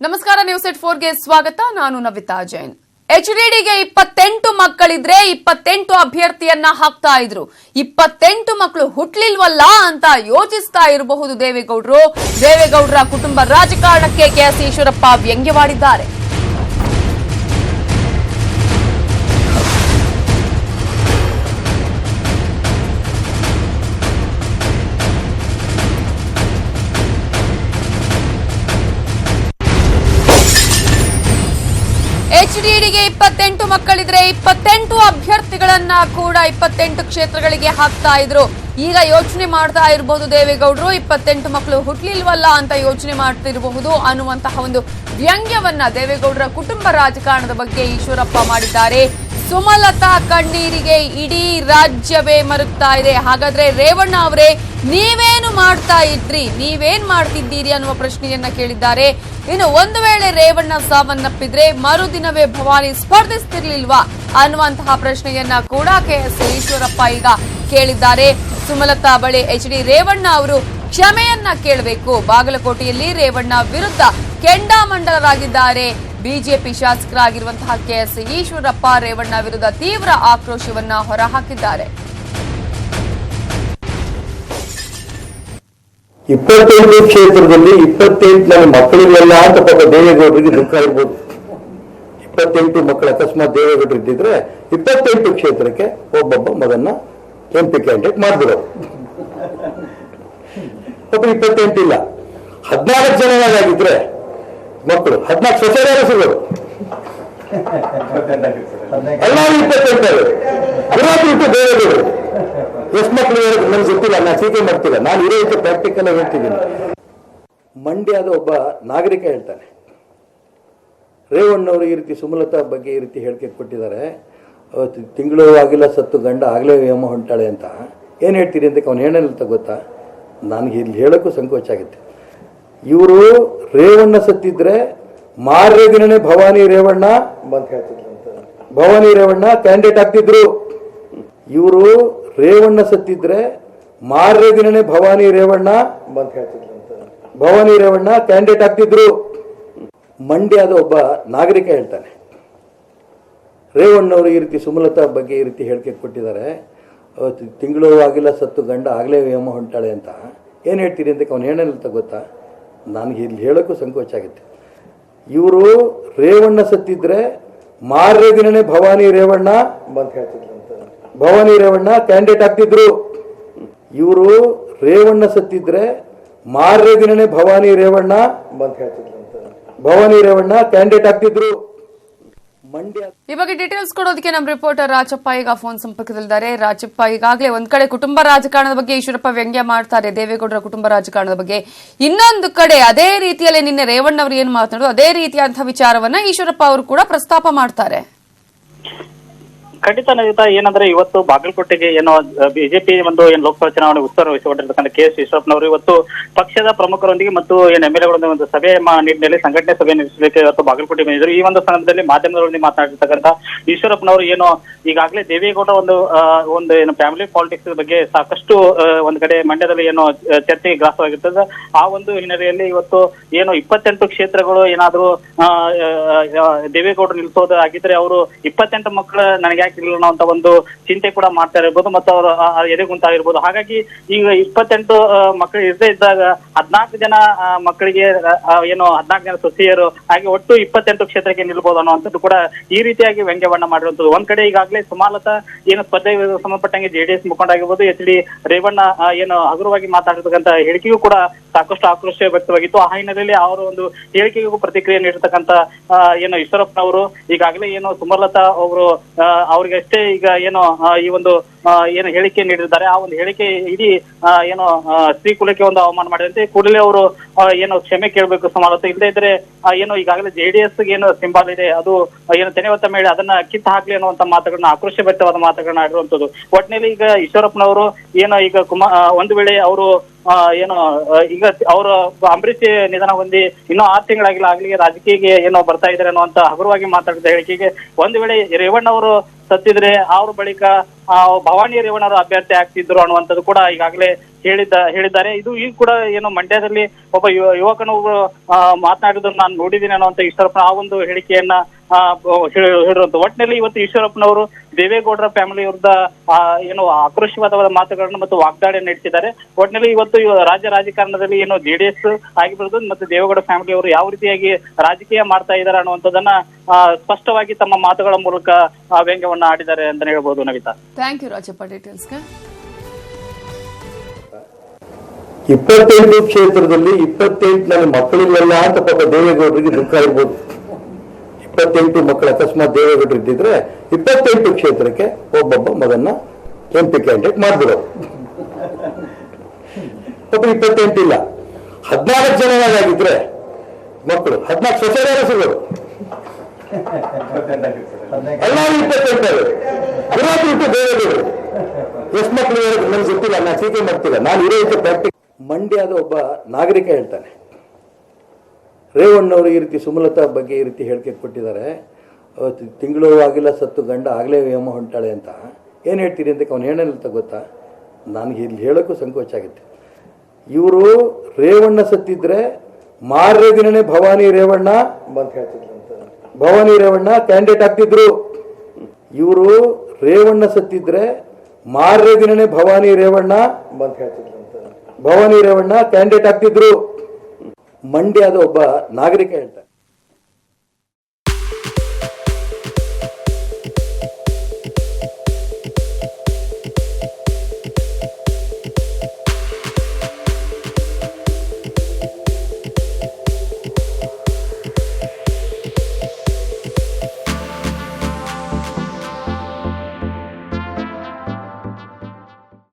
ನಮಸ್ಕಾರ, ನ್ಯೂಸ್ ಎಟ್ 4ಗೆ ಸ್ವಾಗತ. ನಾನು ನವಿತಾ ಜೈನ್. HDDಗೆ 28 ಮಕ್ಕಳಿದ್ರೆ 28 ಅಭ್ಯರ್ಥಿಯನ್ನ ಹಾಕ್ತಾ ಇದ್ರು. 28 ಮಕ್ಕಳು ಹುಟ್ಲಿಲ್ವಲ್ಲ ಅಂತ ಯೋಚಿಸ್ತಾ ಇರಬಹುದು ದೇವೇಗೌಡರು. ದೇವೇಗೌಡರ ಕುಟುಂಬ ರಾಜಕಾರಣಕ್ಕೆ ಕೆಎಸ್ ಈಶ್ವರಪ್ಪ ವ್ಯಂಗ್ಯವಾಡಿದ್ದಾರೆ. HDDಗೆ 28 ಮಕ್ಕಳಿದ್ರೆ 28 ಅಭ್ಯರ್ಥಿಗಳನ್ನ ಕೂಡ 28 ಕ್ಷೇತ್ರಗಳಿಗೆ ಹಾಕ್ತಾ ಇದ್ರು. ಈಗ ಯೋಚನೆ ಮಾಡ್ತಾ ಇರಬಹುದು ದೇವೇಗೌಡರು, 28 ಮಕ್ಕಳು ಹುಟ್ಲಿಲ್ವಲ್ಲ ಅಂತ ಯೋಚನೆ ಮಾಡ್ತಿರಬಹುದು ಅನ್ನುವಂತಹ ಒಂದು ವ್ಯಂಗ್ಯವನ್ನ ದೇವೇಗೌಡರ ಕುಟುಂಬ ರಾಜಕಾರಣದ ಬಗ್ಗೆ ಈಶ್ವರಪ್ಪ ಮಾಡಿದ್ದಾರೆ. ಸುಮಲತಾ ಕಣ್ಣೀರಿಗೆ ಇಡೀ ರಾಜ್ಯವೇ ಮರುಗ್ತಾ ಇದೆ. ಹಾಗಾದ್ರೆ ರೇವಣ್ಣ ಅವರೇ, ನೀವೇನು ಮಾಡ್ತಾ ಇದ್ರಿ, ನೀವೇನ್ ಮಾಡ್ತಿದ್ದೀರಿ ಅನ್ನುವ ಪ್ರಶ್ನೆಯನ್ನ ಕೇಳಿದ್ದಾರೆ. ಇನ್ನು ಒಂದು ವೇಳೆ ರೇವಣ್ಣ ಸಾವನ್ನಪ್ಪಿದ್ರೆ ಮರುದಿನವೇ ಭವಾನಿ ಸ್ಪರ್ಧಿಸ್ತಿರ್ಲಿಲ್ವಾ ಅನ್ನುವಂತಹ ಪ್ರಶ್ನೆಯನ್ನ ಕೂಡ ಕೆಎಸ್ ಈಶ್ವರಪ್ಪ ಈಗ ಕೇಳಿದ್ದಾರೆ. ಸುಮಲತಾ ಬಳಿ HD ರೇವಣ್ಣ ಅವರು ಕ್ಷಮೆಯನ್ನ ಕೇಳಬೇಕು. ಬಾಗಲಕೋಟೆಯಲ್ಲಿ ರೇವಣ್ಣ ವಿರುದ್ಧ ಕೆಂಡಾಮಂಡಲರಾಗಿದ್ದಾರೆ ಬಿಜೆಪಿ ಶಾಸಕರಾಗಿರುವಂತಹ ಕೆಎಸ್ ಈಶ್ವರಪ್ಪ. ರೇವಣ್ಣ ವಿರುದ್ಧ ತೀವ್ರ ಆಕ್ರೋಶವನ್ನ ಹೊರಹಾಕಿದ್ದಾರೆ. 28 ಕ್ಷೇತ್ರದಲ್ಲಿ 28 ನನ್ನ ಮಕ್ಕಳಿಗೆಲ್ಲ ಅಂತ ಪಾಪ ದೇವೇಗೌಡರಿಗೆ ದುಃಖ ಇರ್ಬೋದು. 28 ಮಕ್ಕಳು ಅಕಸ್ಮಾತ್ ದೇವೇಗೌಡರು ಇದ್ದಿದ್ರೆ 28 ಕ್ಷೇತ್ರಕ್ಕೆ ಒಬ್ಬೊಬ್ಬ ಮಗನ್ನ MP ಕ್ಯಾಂಡಿಡೇಟ್ ಮಾಡಿದ್ರು. ಪಾಪ 28 ಇಲ್ಲ, 14 ಜನರಾಗಿದ್ರೆ ಮಕ್ಕಳು 14 ಸೊಸೆಯರು ಸಿಗೋದು. ಎಲ್ಲರೂ 28 ಇಟ್ಟು ದೇವೇಗೌಡರು ಎಷ್ಟು ಮಕ್ಕಳು ನನ್ಗೆ ಗೊತ್ತಿಲ್ಲ, ನಾನು ಟೀಕೆ ಮಾಡ್ತಿಲ್ಲ, ನಾನು ಇರೋ ಪ್ರಾಕ್ಟಿಕಲ್ ಹೇಳ್ತಿದ್ದೀನಿ. ಮಂಡ್ಯದ ಒಬ್ಬ ನಾಗರಿಕ ಹೇಳ್ತಾನೆ, ರೇವಣ್ಣವರು ಈ ರೀತಿ ಸುಮಲತಾ ಬಗ್ಗೆ ಈ ರೀತಿ ಹೇಳಿಕೆ ಕೊಟ್ಟಿದ್ದಾರೆ, ತಿಂಗಳು ಆಗಿಲ್ಲ ಸತ್ತು ಗಂಡ ಆಗಲೇ ವ್ಯಾಮ ಹೊಂಟಾಳೆ ಅಂತ. ಏನು ಹೇಳ್ತೀರಿ ಅಂತ ಅವನು ಏನೇನಂತ ಗೊತ್ತಾ? ನನಗೆ ಇಲ್ಲಿ ಹೇಳೋಕ್ಕೂ ಸಂಕೋಚ ಆಗುತ್ತೆ. ಇವರು ರೇವಣ್ಣ ಸತ್ತಿದ್ರೆ ಮಾರನೇ ದಿನನೇ ಭವಾನಿ ರೇವಣ್ಣ ಕ್ಯಾಂಡಿಡೇಟ್ ಆಗ್ತಿದ್ರು. ಇವರು ರೇವಣ್ಣ ಸತ್ತಿದ್ರೆ ಮಾರನೇ ದಿನನೇ ಭವಾನಿ ರೇವಣ್ಣ ಕ್ಯಾಂಡಿಡೇಟ್ ಆಗ್ತಿದ್ರು. ಮಂಡ್ಯದ ಒಬ್ಬ ನಾಗರಿಕ ಹೇಳ್ತಾನೆ, ರೇವಣ್ಣವರು ಈ ರೀತಿ ಸುಮಲತಾ ಬಗ್ಗೆ ಈ ರೀತಿ ಹೇಳಿಕೆ ಕೊಟ್ಟಿದ್ದಾರೆ, ತಿಂಗಳು ಆಗಿಲ್ಲ ಸತ್ತು ಗಂಡ ಆಗಲೇ ವ್ಯಾಮ ಹೊಂಟಾಳೆ ಅಂತ. ಏನು ಹೇಳ್ತೀರಿ ಅಂತ ಅವನು ಏನೇನಂತ ಗೊತ್ತಾ? ನನಗೆ ಇಲ್ಲಿ ಹೇಳೋಕ್ಕೂ ಸಂಕೋಚ ಆಗುತ್ತೆ. ಇವರು ರೇವಣ್ಣ ಸತ್ತಿದ್ರೆ ಮಾರನೇ ದಿನನೇ ಭವಾನಿ ರೇವಣ್ಣ ಕ್ಯಾಂಡಿಡೇಟ್ ಆಗ್ತಿದ್ರು. ಇವರು ರೇವಣ್ಣ ಸತ್ತಿದ್ರೆ ಮಾರನೇ ದಿನನೇ ಭವಾನಿ ರೇವಣ್ಣ ಕ್ಯಾಂಡಿಡೇಟ್ ಆಗ್ತಿದ್ರು. ಮಂಡ್ಯ ಈ ಬಗ್ಗೆ ಡೀಟೇಲ್ಸ್ ಕೊಡೋದಕ್ಕೆ ನಮ್ಮ ರಿಪೋರ್ಟರ್ ರಾಜಪ್ಪ ಈಗ ಫೋನ್ ಸಂಪರ್ಕದಲ್ಲಿದ್ದಾರೆ. ರಾಜಪ್ಪ, ಈಗಾಗಲೇ ಒಂದ್ ಕಡೆ ಕುಟುಂಬ ರಾಜಕಾರಣದ ಬಗ್ಗೆ ಈಶ್ವರಪ್ಪ ವ್ಯಂಗ್ಯ ಮಾಡ್ತಾರೆ, ದೇವೇಗೌಡರ ಕುಟುಂಬ ರಾಜಕಾರಣದ ಬಗ್ಗೆ. ಇನ್ನೊಂದು ಕಡೆ ಅದೇ ರೀತಿಯಲ್ಲಿ ನಿನ್ನೆ ರೇವಣ್ಣ ಅವರು ಏನ್ ಮಾತನಾಡೋದು ಅದೇ ರೀತಿಯಂತಹ ವಿಚಾರವನ್ನ ಈಶ್ವರಪ್ಪ ಅವರು ಕೂಡ ಪ್ರಸ್ತಾಪ ಮಾಡ್ತಾರೆ. ಖಂಡಿತ ನವಿತಾ, ಏನಂದ್ರೆ ಇವತ್ತು ಬಾಗಲಕೋಟೆಗೆ ಏನೋ ಬಿಜೆಪಿ ಒಂದು ಲೋಕಸಭಾ ಚುನಾವಣೆ ಉಸ್ತುವಾರಿ ವಹಿಸಿಕೊಂಡಿರ್ತಕ್ಕಂಥ ಕೆಎಸ್ ಈಶ್ವರಪ್ಪನವರು ಇವತ್ತು ಪಕ್ಷದ ಪ್ರಮುಖರೊಂದಿಗೆ ಮತ್ತು MLA ಒಂದು ಸಭೆ ನಿಟ್ಟಿನಲ್ಲಿ ಸಂಘಟನೆ ಸಭೆ ನಡೆಸಲಿಕ್ಕೆ ಇವತ್ತು ಬಾಗಲಕೋಟೆ ಬಂದಿದ್ರು. ಈ ಒಂದು ಸಂದರ್ಭದಲ್ಲಿ ಮಾಧ್ಯಮದವರೊಂದಿಗೆ ಮಾತನಾಡಿರ್ತಕ್ಕಂಥ ಈಶ್ವರಪ್ಪನವರು ಏನೋ ಈಗಾಗಲೇ ದೇವೇಗೌಡ ಒಂದು ಏನು ಫ್ಯಾಮಿಲಿ ಪಾಲಿಟಿಕ್ಸ್ ಬಗ್ಗೆ ಸಾಕಷ್ಟು ಒಂದ್ ಕಡೆ ಮಂಡ್ಯದಲ್ಲಿ ಏನೋ ಚರ್ಚೆಗೆ ಗ್ರಾಸವಾಗಿರ್ತದೆ. ಆ ಒಂದು ಹಿನ್ನೆಲೆಯಲ್ಲಿ ಇವತ್ತು ಏನು 28 ಕ್ಷೇತ್ರಗಳು ಏನಾದ್ರು ದೇವೇಗೌಡರು ನಿಲ್ಲಿಸೋದು ಆಗಿದ್ರೆ ಅವರು 28 ಮಕ್ಕಳು ನನಗೆ ಯಾಕಿರಲಿಲ್ಲ ಅಂತ ಒಂದು ಚಿಂತೆ ಕೂಡ ಮಾಡ್ತಾ ಇರ್ಬೋದು ಮತ್ತು ಅವರು ಎದೆಗುಂತಾಗಿರ್ಬೋದು. ಹಾಗಾಗಿ ಈಗ 28 ಮಕ್ಕಳು ಇರದೇ ಇದ್ದಾಗ 14 ಜನ ಮಕ್ಕಳಿಗೆ ಏನು 14 ಜನ ಸೊಸೆಯರು ಹಾಗೆ ಒಟ್ಟು 28 ಕ್ಷೇತ್ರಕ್ಕೆ ನಿಲ್ಬಹುದು ಅನ್ನುವಂಥದ್ದು ಕೂಡ ಈ ರೀತಿಯಾಗಿ ವ್ಯಂಗ್ಯವನ್ನ ಮಾಡಿರುವಂಥದ್ದು. ಒಂದ್ ಕಡೆ ಈಗಾಗಲೇ ಸುಮಲತಾ ಏನು ಸ್ಪರ್ಧೆಗೆ ಸಂಬಂಧಪಟ್ಟಂಗೆ JDS ಮುಖಂಡ ಆಗಿರ್ಬೋದು, HD ರೇವಣ್ಣ ಏನು ಹಗುರವಾಗಿ ಮಾತಾಡಿರ್ತಕ್ಕಂಥ ಹೇಳಿಕೆಗೂ ಕೂಡ ಸಾಕಷ್ಟು ಆಕ್ರೋಶ ವ್ಯಕ್ತವಾಗಿತ್ತು. ಆ ಹಿನ್ನೆಲೆಯಲ್ಲಿ ಅವರ ಒಂದು ಹೇಳಿಕೆಗೂ ಪ್ರತಿಕ್ರಿಯೆ ನೀಡಿರ್ತಕ್ಕಂಥ ಏನು ಈಶ್ವರಪ್ಪನವರು ಈಗಾಗಲೇ ಏನು ಸುಮಲತಾ ಅವರು ಅವ್ರಿಗಷ್ಟೇ ಈಗ ಏನು ಈ ಒಂದು ಏನು ಹೇಳಿಕೆ ನೀಡಿದ್ದಾರೆ. ಆ ಒಂದು ಹೇಳಿಕೆ ಇಡೀ ಏನು ಸ್ತ್ರೀ ಕುಲಕ್ಕೆ ಒಂದು ಅವಮಾನ ಮಾಡಿದಂತೆ ಕೂಡಲೇ ಅವರು ಏನು ಕ್ಷಮೆ ಕೇಳಬೇಕು ಸುಮಲತಾ. ಇಲ್ಲದೇ ಇದ್ರೆ ಏನು ಈಗಾಗಲೇ JDS ಏನು ಸಿಂಬಲ್ ಇದೆ ಅದು ಏನು ತೆನೆವತ್ತ ಮೇಲೆ ಅದನ್ನ ಕಿತ್ತು ಹಾಕ್ಲಿ ಅನ್ನುವಂತ ಮಾತುಗಳನ್ನ ಆಕ್ರೋಶ ವ್ಯಕ್ತವಾದ ಮಾತುಗಳನ್ನ ಆಡಿರುವಂತದ್ದು. ಒಟ್ಟಿನಲ್ಲಿ ಈಗ ಈಶ್ವರಪ್ಪನವರು ಏನು ಈಗ ಒಂದು ವೇಳೆ ಅವರು ಏನು ಈಗ ಅವರು ಅಂಬರೀಷ್ ನಿಧನ ಹೊಂದಿ ಇನ್ನೂ 6 ತಿಂಗಳಾಗಿಲ್ಲ ಆಗ್ಲಿಗೆ ರಾಜಕೀಯಕ್ಕೆ ಏನೋ ಬರ್ತಾ ಇದ್ದಾರೆ ಅನ್ನುವಂತ ಹಗುರವಾಗಿ ಮಾತಾಡಿದ ಹೇಳಿಕೆಗೆ ಒಂದು ವೇಳೆ ರೇವಣ್ಣ ಅವರು ಸತ್ತಿದ್ರೆ ಅವ್ರ ಬಳಿಕ ಭವಾನಿ ರೇವಣ್ಣರು ಅಭ್ಯರ್ಥಿ ಆಗ್ತಿದ್ರು ಅನ್ನುವಂಥದ್ದು ಕೂಡ ಈಗಾಗಲೇ ಹೇಳಿದ್ದಾರೆ. ಇದು ಈಗ ಕೂಡ ಏನು ಮಂಡ್ಯದಲ್ಲಿ ಒಬ್ಬ ಯುವಕನು ಮಾತನಾಡಿದ್ರು ನಾನು ನೋಡಿದ್ದೀನಿ ಅನ್ನುವಂಥ ಈಶ್ವರಪ್ಪ ಆ ಒಂದು ಹೇಳಿಕೆಯನ್ನ ಹೇಳಿರುವಂತ. ಒಟ್ಟಿನಲ್ಲಿ ಇವತ್ತು ಈಶ್ವರಪ್ಪನವರು ದೇವೇಗೌಡರ ಫ್ಯಾಮಿಲಿ ವಿರುದ್ಧ ಏನು ಆಕ್ರೋಶವಾದ ಮಾತುಗಳನ್ನು ಮತ್ತು ವಾಗ್ದಾಳಿ ನಡೆಸಿದ್ದಾರೆ. ಒಟ್ಟಿನಲ್ಲಿ ಇವತ್ತು ರಾಜ್ಯ ರಾಜಕಾರಣದಲ್ಲಿ ಏನು JDS ಆಗಿರ್ಬೋದು ಮತ್ತು ದೇವೇಗೌಡ ಫ್ಯಾಮಿಲಿ ಅವರು ಯಾವ ರೀತಿಯಾಗಿ ರಾಜಕೀಯ ಮಾಡ್ತಾ ಇದ್ದಾರೆ ಅನ್ನುವಂಥದ್ದನ್ನ ಸ್ಪಷ್ಟವಾಗಿ ತಮ್ಮ ಮಾತುಗಳ ಮೂಲಕ ವ್ಯಂಗ್ಯವನ್ನ ಆಡಿದ್ದಾರೆ ಅಂತ ಹೇಳ್ಬೋದು. ನವಿತಾ, ಥ್ಯಾಂಕ್ ಯು ರಾಜಪ್ಪ ಡೀಟೇಲ್ಸ್ಗೆ. 28 ಕ್ಷೇತ್ರದಲ್ಲಿ 28 ಮಕ್ಕಳಿಲ್ಲ ಅಂತ ಪಾಪ ದೇವೇಗೌಡರಿಗೆ ದುಃಖ ಇರ್ಬೋದು. 28 ಮಕ್ಕಳು ಅಕಸ್ಮಾತ್ ದೇವೇಗೌಡರು ಇದ್ದಿದ್ರೆ 28 ಕ್ಷೇತ್ರಕ್ಕೆ ಒಬ್ಬೊಬ್ಬ ಮಗನ್ನ MP ಕ್ಯಾಂಡಿಡೇಟ್ ಮಾಡ್ಬಿಡೋರು. ಪಾಪ 28 ಇಲ್ಲ, 14 ಜನರಾಗಿದ್ರೆ ಮಕ್ಕಳು 14 ಸೊಸೆಯರ ಸಿಗೋರು ಎಲ್ಲರೂ 28 ಬಿಟ್ಟು ದೇವೇಗೌಡರು ಎಷ್ಟು ಮಕ್ಕಳು ನನ್ಗೆ ಗೊತ್ತಿಲ್ಲ, ನಾನು ಟೀಕೆ ಮಾಡ್ತಿಲ್ಲ, ನಾನು ಇರೋ ಪ್ರಾಕ್ಟಿಕ್. ಮಂಡ್ಯದ ಒಬ್ಬ ನಾಗರಿಕ ಹೇಳ್ತಾನೆ, ರೇವಣ್ಣವರು ಈ ರೀತಿ ಸುಮಲತಾ ಬಗ್ಗೆ ಈ ರೀತಿ ಹೇಳಿಕೆ ಕೊಟ್ಟಿದ್ದಾರೆ, ತಿಂಗಳು ಆಗಿಲ್ಲ ಸತ್ತು ಗಂಡ ಆಗಲೇ ಯಮ ಹೊಂಟಾಳೆ ಅಂತ. ಏನು ಹೇಳ್ತೀರಿ ಅಂತ ಅವನು ಹೇಳೋಲ್ಲ ಗೊತ್ತಾ? ನನಗೆ ಇಲ್ಲಿ ಹೇಳೋಕ್ಕೂ ಸಂಕೋಚ ಆಗುತ್ತೆ. ಇವರು ರೇವಣ್ಣ ಸತ್ತಿದ್ರೆ ಮಾರನೇ ದಿನನೇ ಭವಾನಿ ರೇವಣ್ಣ ಕ್ಯಾಂಡಿಡೇಟ್ ಆಗ್ತಿದ್ರು. ಇವರು ರೇವಣ್ಣ ಸತ್ತಿದ್ರೆ ಮಾರನೇ ದಿನನೇ ಭವಾನಿ ರೇವಣ್ಣ ಕ್ಯಾಂಡಿಡೇಟ್ ಆಗ್ತಿದ್ರು. ಮಂಡ್ಯದ ಒಬ್ಬ ನಾಗರಿಕ ಹೇಳ್ತಾರೆ.